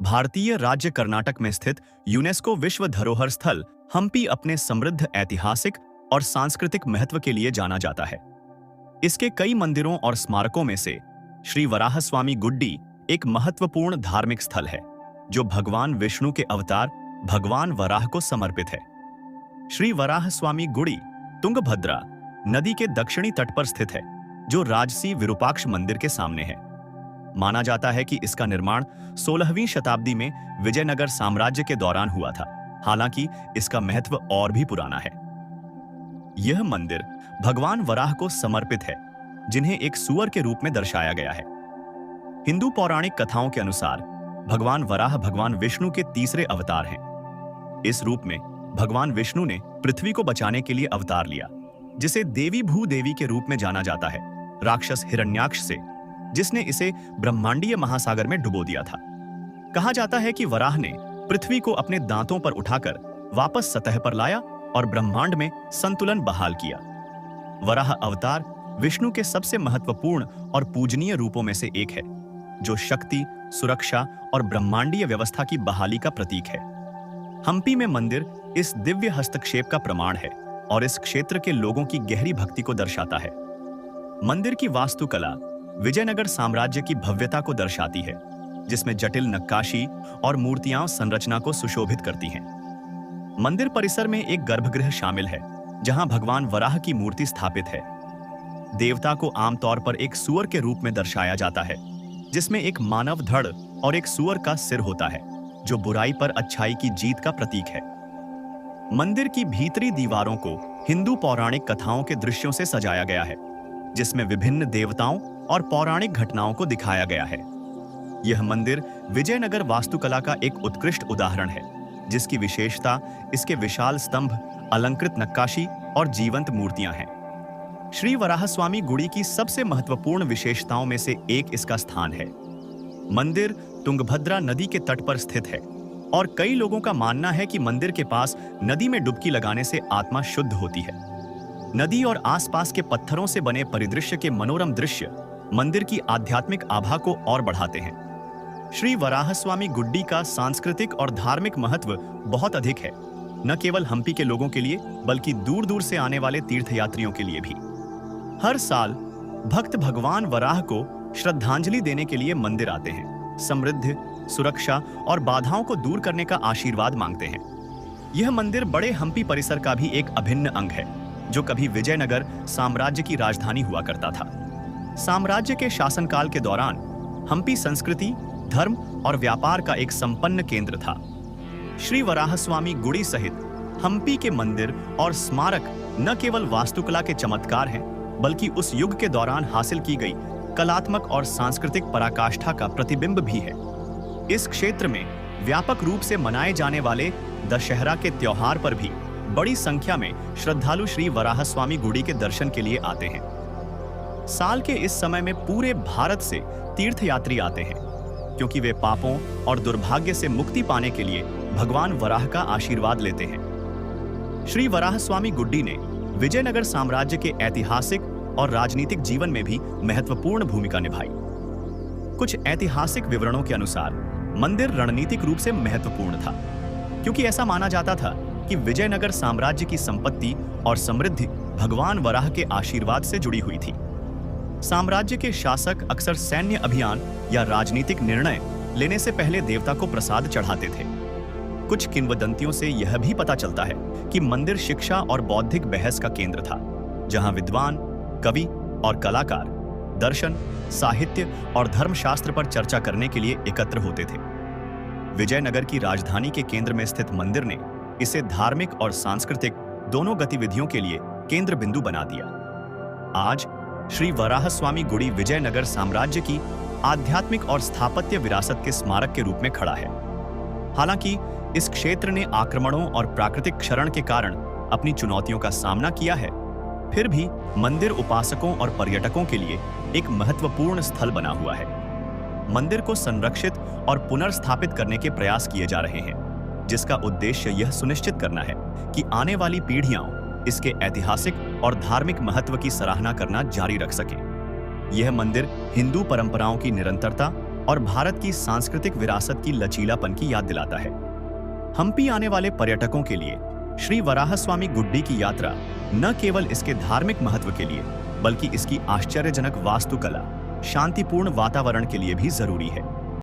भारतीय राज्य कर्नाटक में स्थित यूनेस्को विश्व धरोहर स्थल हम्पी अपने समृद्ध ऐतिहासिक और सांस्कृतिक महत्व के लिए जाना जाता है। इसके कई मंदिरों और स्मारकों में से श्री वराहस्वामी गुड्डी एक महत्वपूर्ण धार्मिक स्थल है, जो भगवान विष्णु के अवतार भगवान वराह को समर्पित है। श्री वराहस्वामी गुडी तुंगभद्रा नदी के दक्षिणी तट पर स्थित है, जो राजसी विरूपाक्ष मंदिर के सामने है। माना जाता है कि इसका निर्माण 16वीं शताब्दी में विजयनगर साम्राज्य के दौरान हुआ था, हालांकि इसका महत्व और भी पुराना है। यह मंदिर भगवान वराह को समर्पित है, जिन्हें एक सूअर के रूप में दर्शाया गया है। हिंदू पौराणिक कथाओं के अनुसार भगवान वराह भगवान विष्णु के तीसरे अवतार हैं। इस रूप में भगवान विष्णु ने पृथ्वी को बचाने के लिए अवतार लिया, जिसे देवी भूदेवी के रूप में जाना जाता है, राक्षस हिरण्याक्ष से, जिसने इसे ब्रह्मांडीय महासागर में डुबो दिया था। कहा जाता है कि वराह ने पृथ्वी को अपने दांतों पर उठाकर वापस सतह पर लाया और ब्रह्मांड में संतुलन बहाल किया। वराह अवतार विष्णु के सबसे महत्वपूर्ण और पूजनीय रूपों में से एक है, जो शक्ति, सुरक्षा और ब्रह्मांडीय व्यवस्था की बहाली का प्रतीक है। हम्पी में मंदिर इस दिव्य हस्तक्षेप का प्रमाण है और इस क्षेत्र के लोगों की गहरी भक्ति को दर्शाता है। मंदिर की वास्तुकला विजयनगर साम्राज्य की भव्यता को दर्शाती है, जिसमें जटिल नक्काशी और मूर्तियां संरचना को सुशोभित करती हैं। मंदिर परिसर में एक गर्भगृह शामिल है, जहां भगवान वराह की मूर्ति स्थापित है। देवता को आमतौर पर एक सूअर के रूप में दर्शाया जाता है, जिसमें एक मानव धड़ और एक सूअर का सिर होता है, जो बुराई पर अच्छाई की जीत का प्रतीक है। मंदिर की भीतरी दीवारों को हिंदू पौराणिक कथाओं के दृश्यों से सजाया गया है, जिसमें विभिन्न देवताओं और पौराणिक घटनाओं को दिखाया गया है। यह मंदिर विजयनगर वास्तुकला का एक उत्कृष्ट उदाहरण है, जिसकी विशेषता इसके विशाल स्तंभ, अलंकृत नक्काशी और जीवंत मूर्तियां हैं। श्री वराहस्वामी गुडी की सबसे महत्वपूर्ण विशेषताओं में से एक इसका स्थान है। मंदिर तुंगभद्रा नदी के तट पर स्थित है और कई लोगों का मानना है कि मंदिर के पास नदी में डुबकी लगाने से आत्मा शुद्ध होती है। नदी और आसपास के पत्थरों से बने परिदृश्य के मनोरम दृश्य मंदिर की आध्यात्मिक आभा को और बढ़ाते हैं। श्री वराहस्वामी गुड्डी का सांस्कृतिक और धार्मिक महत्व बहुत अधिक है, न केवल हम्पी के लोगों के लिए, बल्कि दूर दूर से आने वाले तीर्थयात्रियों के लिए भी। हर साल भक्त भगवान वराह को श्रद्धांजलि देने के लिए मंदिर आते हैं, समृद्धि, सुरक्षा और बाधाओं को दूर करने का आशीर्वाद मांगते हैं। यह मंदिर बड़े हम्पी परिसर का भी एक अभिन्न अंग है, जो कभी विजयनगर साम्राज्य की राजधानी हुआ करता था। साम्राज्य के शासनकाल के दौरान हम्पी संस्कृति, धर्म और व्यापार का एक संपन्न केंद्र था। श्री वराहस्वामी गुडी सहित हम्पी के मंदिर और स्मारक न केवल वास्तुकला के चमत्कार हैं, बल्कि उस युग के दौरान हासिल की गई कलात्मक और सांस्कृतिक पराकाष्ठा का प्रतिबिंब भी है। इस क्षेत्र में व्यापक रूप से मनाए जाने वाले दशहरा के त्योहार पर भी बड़ी संख्या में श्रद्धालु श्री वराहस्वामी गुडी के दर्शन के लिए आते हैं। साल के इस समय में पूरे भारत से तीर्थयात्री आते हैं, क्योंकि वे पापों और दुर्भाग्य से मुक्ति पाने के लिए भगवान वराह का आशीर्वाद लेते हैं। श्री वराहस्वामी गुड्डी ने विजयनगर साम्राज्य के ऐतिहासिक और राजनीतिक जीवन में भी महत्वपूर्ण भूमिका निभाई। कुछ ऐतिहासिक विवरणों के अनुसार मंदिर रणनीतिक रूप से महत्वपूर्ण था, क्योंकि ऐसा माना जाता था कि विजयनगर साम्राज्य की संपत्ति और समृद्धि भगवान वराह के आशीर्वाद से जुड़ी हुई थी। साम्राज्य के शासक अक्सर सैन्य अभियान या राजनीतिक निर्णय लेने से पहले देवता को प्रसाद चढ़ाते थे। कुछ किंवदंतियों से यह भी पता चलता है कि मंदिर शिक्षा और बौद्धिक बहस का केंद्र था, जहां विद्वान, कवि और कलाकार दर्शन, साहित्य और धर्मशास्त्र पर चर्चा करने के लिए एकत्र होते थे। विजयनगर की राजधानी के केंद्र में स्थित मंदिर ने इसे धार्मिक और सांस्कृतिक दोनों गतिविधियों के लिए केंद्र बिंदु बना दिया। आज श्री वराहस्वामी गुडी विजयनगर साम्राज्य की आध्यात्मिक और स्थापत्य विरासत के स्मारक के रूप में खड़ा है। हालांकि इस क्षेत्र ने आक्रमणों और प्राकृतिक क्षरण के कारण अपनी चुनौतियों का सामना किया है, फिर भी मंदिर उपासकों और पर्यटकों के लिए एक महत्वपूर्ण स्थल बना हुआ है। मंदिर को संरक्षित और पुनर्स्थापित करने के प्रयास किए जा रहे हैं, जिसका उद्देश्य यह सुनिश्चित करना है कि आने वाली पीढ़ियां इसके ऐतिहासिक और धार्मिक महत्व की सराहना करना जारी रख सकें। यह मंदिर हिंदू परंपराओं की निरंतरता, और भारत की सांस्कृतिक विरासत की लचीलापन की याद दिलाता है। हम्पी आने वाले पर्यटकों के लिए श्री वराहस्वामी गुड्डी की यात्रा न केवल इसके धार्मिक महत्व के लिए बल्कि इसकी आश्चर्यजनक वास्तुकला, शांतिपूर्ण वातावरण के लिए भी जरूरी है।